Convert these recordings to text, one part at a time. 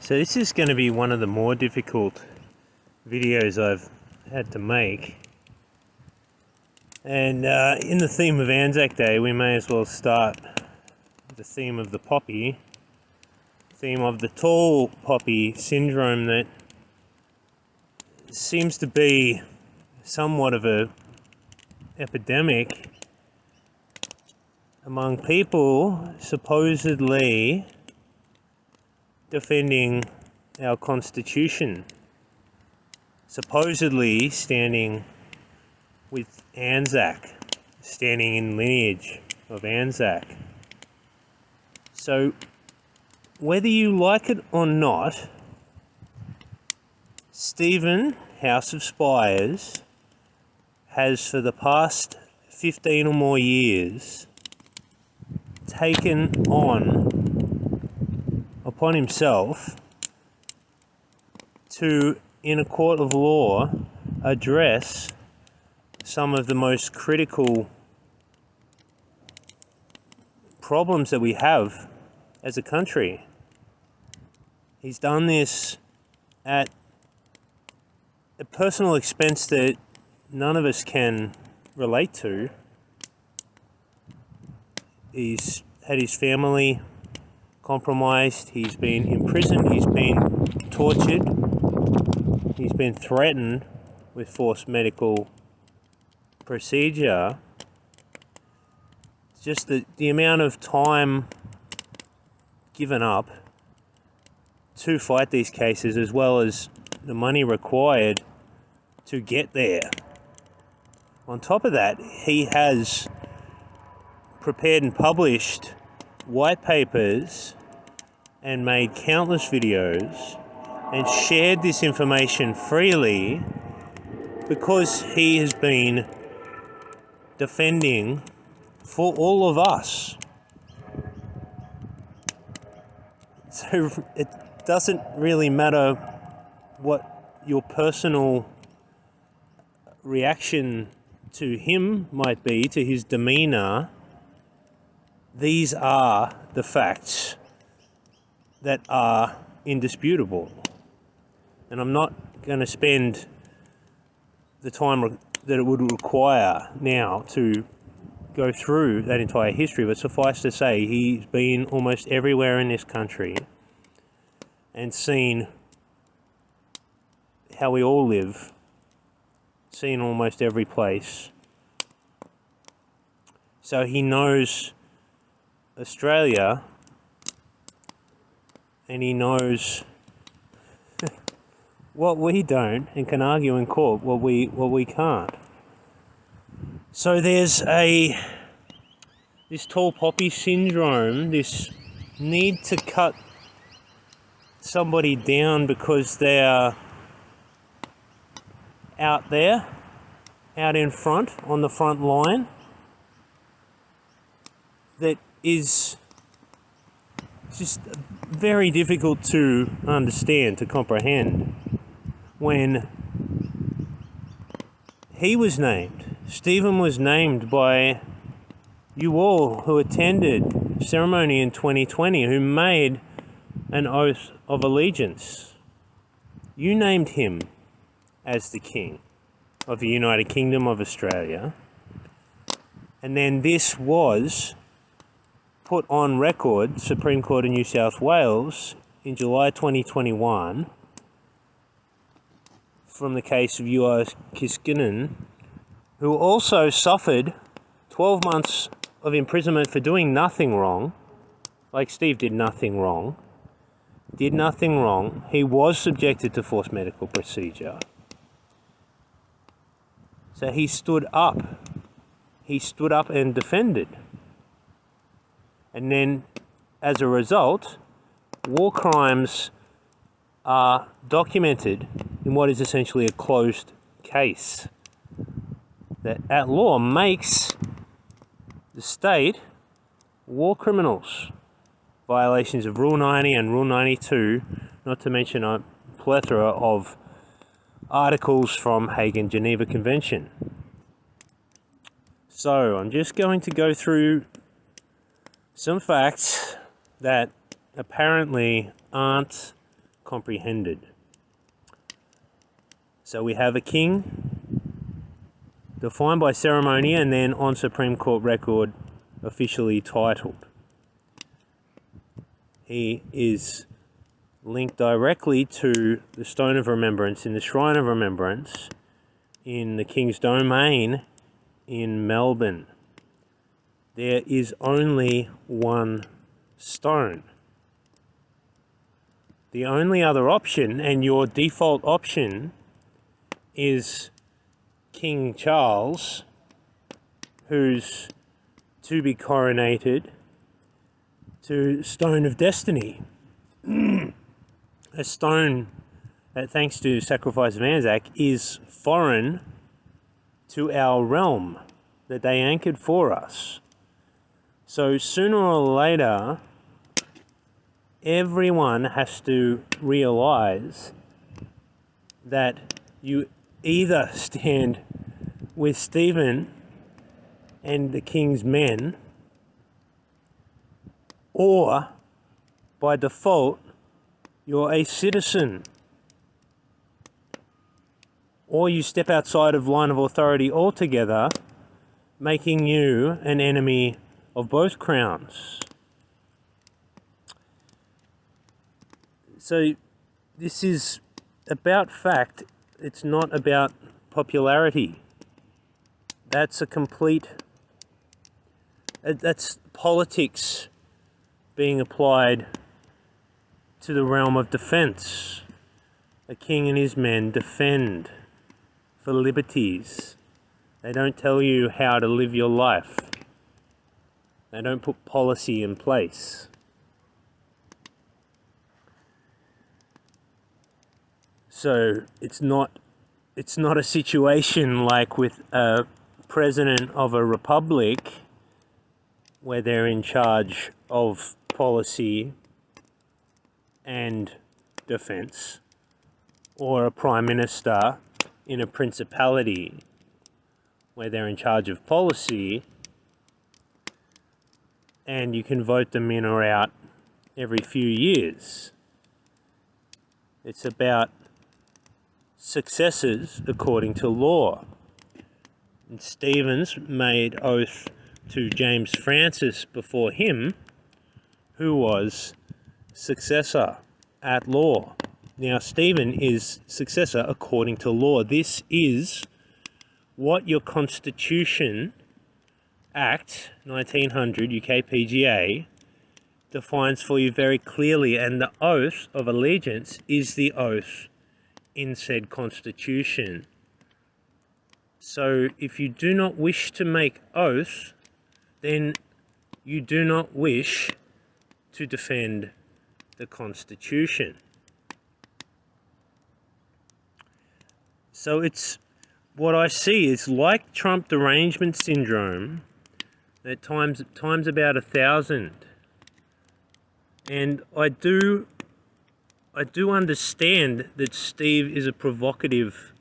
So this is going to be one of the more difficult videos I've had to make. And in the theme of Anzac Day, we may as well start the theme of the poppy, theme of the tall poppy syndrome that seems to be somewhat of a epidemic among people supposedly defending our Constitution, supposedly standing with Anzac, standing in lineage of Anzac. So, whether you like it or not, Stephen, House of Spires, has for the past 15 or more years taken upon himself to, in a court of law, address some of the most critical problems that we have as a country. He's done this at a personal expense that none of us can relate to. He's had his family compromised, he's been imprisoned, he's been tortured, he's been threatened with forced medical procedure. It's just the amount of time given up to fight these cases, as well as the money required to get there. On top of that, he has prepared and published white papers and made countless videos and shared this information freely because he has been defending for all of us. So it doesn't really matter what your personal reaction to him might be, to his demeanor. These are the facts that are indisputable. And I'm not going to spend the time that it would require now to go through that entire history, but suffice to say, he's been almost everywhere in this country and seen how we all live, seen almost every place. So he knows Australia, and he knows what we don't, and can argue in court what we can't. So there's this tall poppy syndrome, this need to cut somebody down because they're out there, out in front, on the front line, that is just very difficult to understand, to comprehend. When he was named, Stephen was named by you all who attended ceremony in 2020, who made an oath of allegiance. You named him as the King of the United Kingdom of Australia. And then this was put on record, Supreme Court of New South Wales, in July 2021, from the case of U.S. Kiskinen, who also suffered 12 months of imprisonment for doing nothing wrong. Like Steve did nothing wrong. He was subjected to forced medical procedure. So he stood up. He stood up and defended. And then, as a result, war crimes are documented in what is essentially a closed case that at law makes the state war criminals. Violations of Rule 90 and Rule 92, not to mention a plethora of articles from Hague and Geneva Convention. So I'm just going to go through some facts that apparently aren't comprehended. So we have a king defined by ceremony and then on Supreme Court record officially titled. He is linked directly to the Stone of Remembrance in the Shrine of Remembrance in the King's Domain in Melbourne. There is only one stone. The only other option, and your default option, is King Charles, who's to be coronated to Stone of Destiny. A stone that, thanks to Sacrifice of Anzac, is foreign to our realm that they anchored for us. So sooner or later, everyone has to realize that you either stand with Stephen and the king's men, or by default, you're a citizen, or you step outside of line of authority altogether, making you an enemy of both crowns. So this is about fact, it's not about popularity. That's that's politics being applied to the realm of defense. A king and his men defend for liberties. They don't tell you how to live your life. They don't put policy in place. So it's not a situation like with a president of a republic where they're in charge of policy and defense, or a prime minister in a principality where they're in charge of policy and you can vote them in or out every few years. It's about successors according to law. And Stephen's made oath to James Francis before him, who was successor at law. Now, Stephen is successor according to law. This is what your Constitution Act 1900 UKPGA defines for you very clearly, and the oath of allegiance is the oath in said Constitution. So if you do not wish to make oath, then you do not wish to defend the Constitution. So it's what I see is like Trump derangement syndrome, at times about 1,000. And I do understand that Steve is a provocative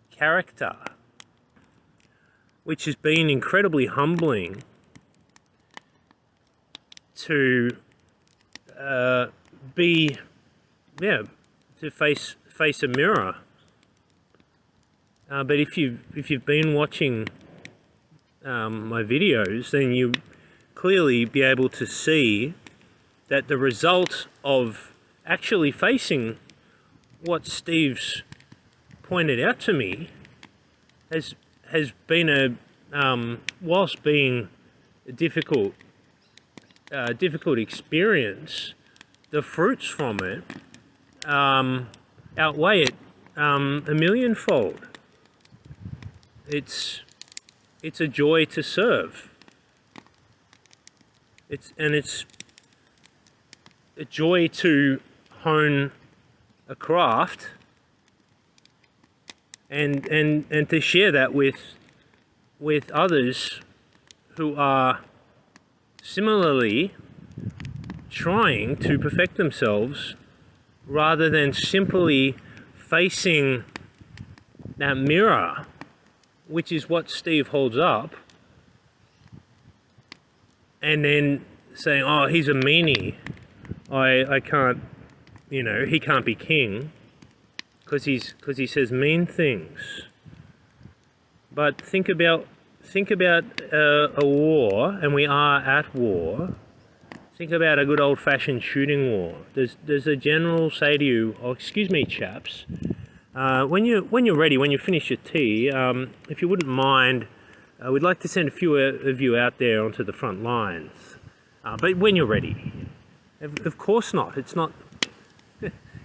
character, which has been incredibly humbling to face a mirror. But if you've been watching my videos, then you clearly be able to see that the result of actually facing what Steve's pointed out to me has been whilst being a difficult experience, the fruits from it outweigh it a millionfold. It's a joy to serve. It's a joy to hone a craft and to share that with others who are similarly trying to perfect themselves, rather than simply facing that mirror, which is what Steve holds up, and then saying, oh, he's a meanie, I you know, he can't be king because he says mean things. But think about a war, and we are at war. Think about a good old-fashioned shooting war. Does a general say to you, "Oh, excuse me, chaps, when you're ready, when you finish your tea, if you wouldn't mind, we'd like to send a few of you out there onto the front lines. But when you're ready." Of course not. It's not.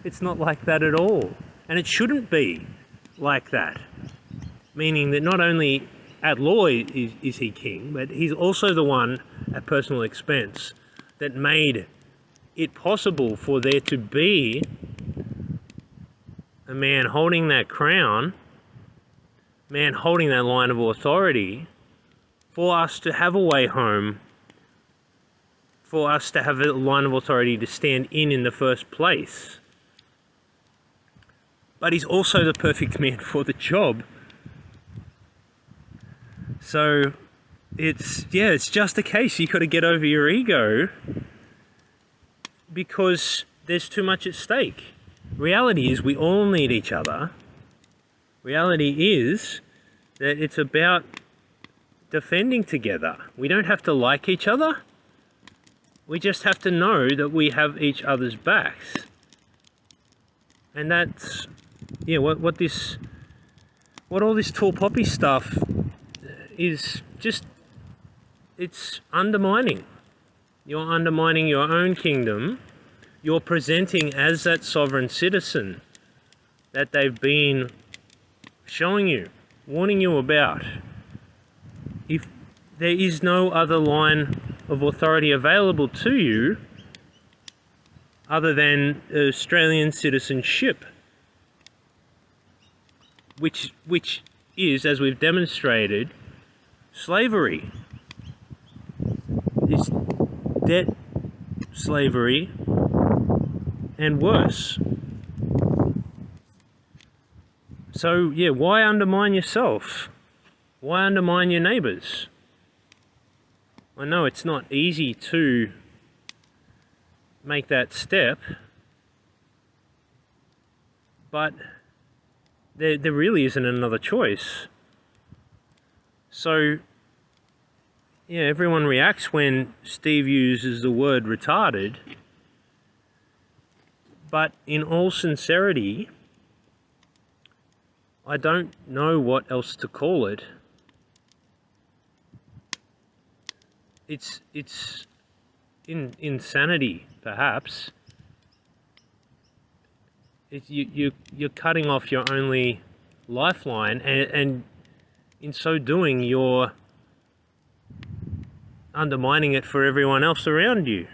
It's not like that at all, and it shouldn't be like that. Meaning that not only at law is he king, but he's also the one at personal expense that made it possible for there to be a man holding that crown, man holding that line of authority, for us to have a way home, for us to have a line of authority to stand in the first place. But he's also the perfect man for the job. So it's just a case. You got to get over your ego because there's too much at stake. Reality is we all need each other. Reality is that it's about defending together. We don't have to like each other. We just have to know that we have each other's backs. And that's, what all this tall poppy stuff is just, it's undermining. You're undermining your own kingdom. You're presenting as that sovereign citizen that they've been showing you, warning you about. If there is no other line of authority available to you other than Australian citizenship, which is, as we've demonstrated, slavery. It's debt slavery and worse. So why undermine yourself? Why undermine your neighbours? I know it's not easy to make that step, but there really isn't another choice. So everyone reacts when Steve uses the word retarded, but in all sincerity, I don't know what else to call it. It's insanity, perhaps. You're cutting off your only lifeline, and in so doing, you're undermining it for everyone else around you.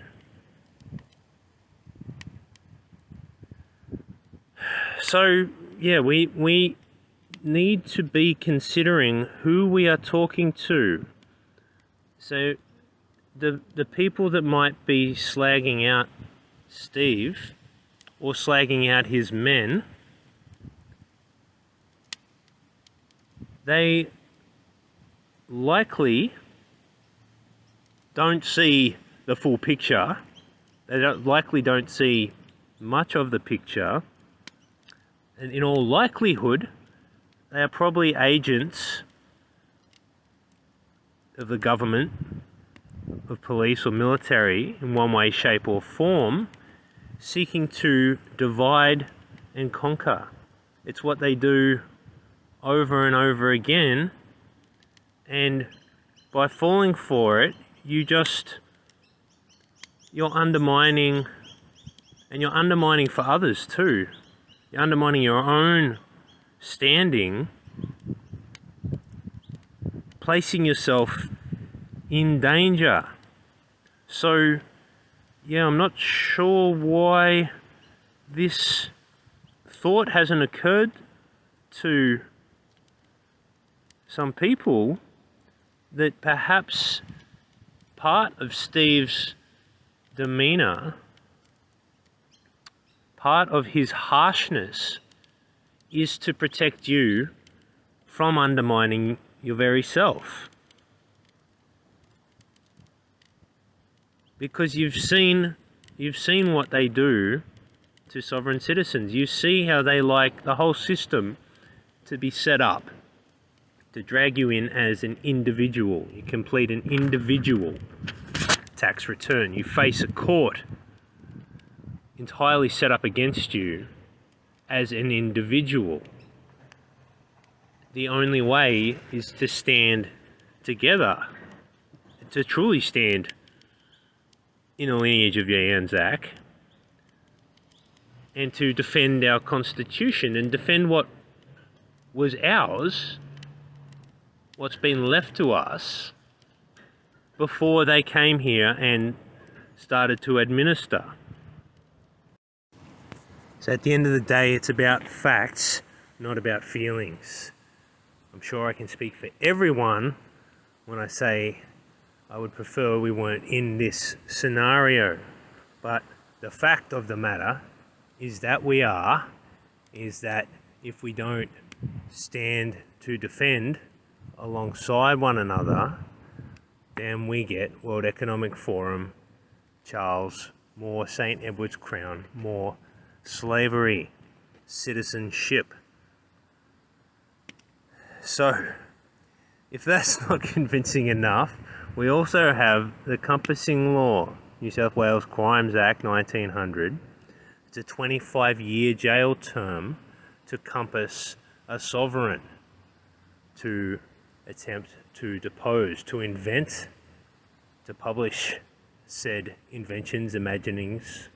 So we need to be considering who we are talking to. So the people that might be slagging out Steve or slagging out his men, they likely don't see the full picture. They likely don't see much of the picture. And in all likelihood, they are probably agents of the government, of police or military in one way, shape or form, seeking to divide and conquer. It's what they do over and over again, and by falling for it, you're undermining, and you're undermining for others too. You're undermining your own standing, placing yourself in danger. So I'm not sure why this thought hasn't occurred to some people that perhaps part of Steve's demeanor, part of his harshness, is to protect you from undermining your very self. Because you've seen what they do to sovereign citizens. You see how they like the whole system to be set up to drag you in as an individual. You complete an individual tax return. You face a court entirely set up against you as an individual. The only way is to stand together, to truly stand in the lineage of your Anzac, and to defend our Constitution and defend what was ours, what's been left to us before they came here and started to administer. So at the end of the day, it's about facts, not about feelings. I'm sure I can speak for everyone when I say I would prefer we weren't in this scenario. But the fact of the matter is that we are, is that if we don't stand to defend alongside one another, then we get World Economic Forum, Charles, more St. Edward's Crown, more slavery, citizenship. So, if that's not convincing enough, we also have the Compassing Law, New South Wales Crimes Act 1900. It's a 25-year jail term to compass a sovereign, to attempt to depose, to invent, to publish said inventions, imaginings.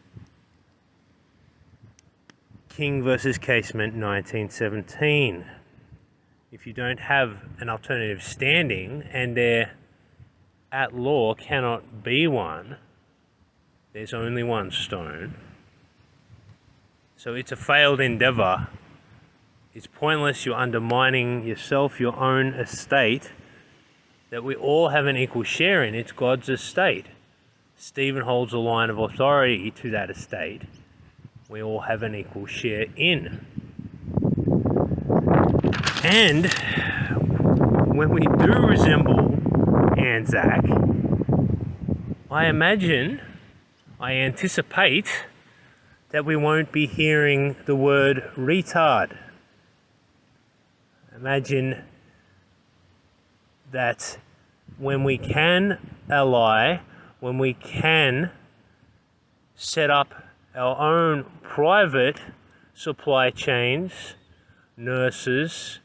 King versus Casement 1917. If you don't have an alternative standing, and there at law cannot be one, there's only one stone. So it's a failed endeavour. It's pointless. You're undermining yourself, your own estate, that we all have an equal share in. It's God's estate. Stephen holds a line of authority to that estate. We all have an equal share in. And when we do resemble Anzac, I anticipate that we won't be hearing the word retard. Imagine that when we can ally, when we can set up our own private supply chains, nurses,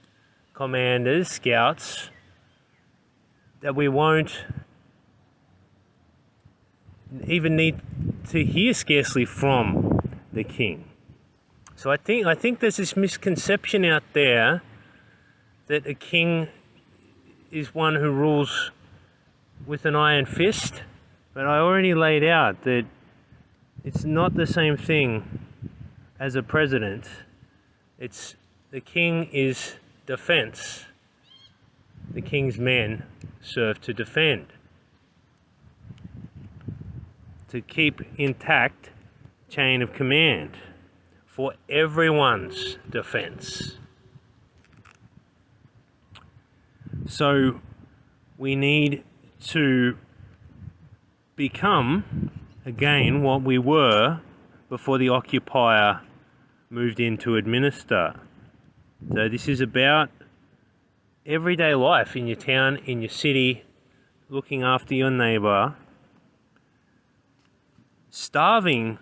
commanders, scouts, that we won't even need to hear scarcely from the king. So I think there's this misconception out there that a king is one who rules with an iron fist, but I already laid out that it's not the same thing as a president. It's the king is defense. The king's men serve to defend, to keep intact chain of command for everyone's defense. So we need to become again what we were before the occupier moved in to administer. So this is about everyday life in your town, in your city, looking after your neighbour. Starving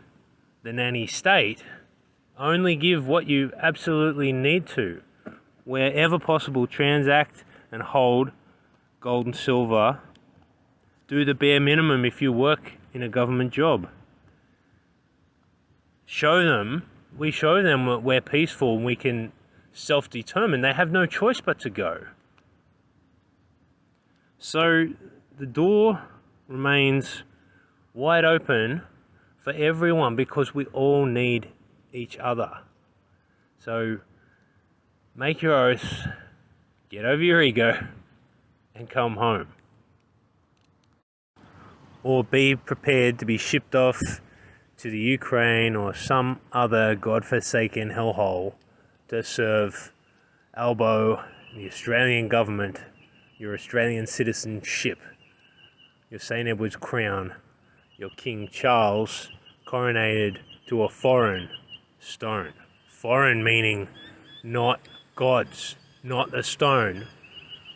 the nanny state, only give what you absolutely need to. Wherever possible, transact and hold gold and silver. Do the bare minimum if you work in a government job. We show them that we're peaceful and we can self-determine. They have no choice but to go. So the door remains wide open for everyone because we all need each other. So make your oath, get over your ego, and come home. Or be prepared to be shipped off to the Ukraine or some other godforsaken hellhole to serve elbow the Australian government, your Australian citizenship, your St. Edward's Crown, your King Charles coronated to a foreign stone. Foreign meaning not gods, not the stone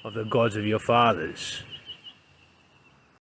of the gods of your fathers.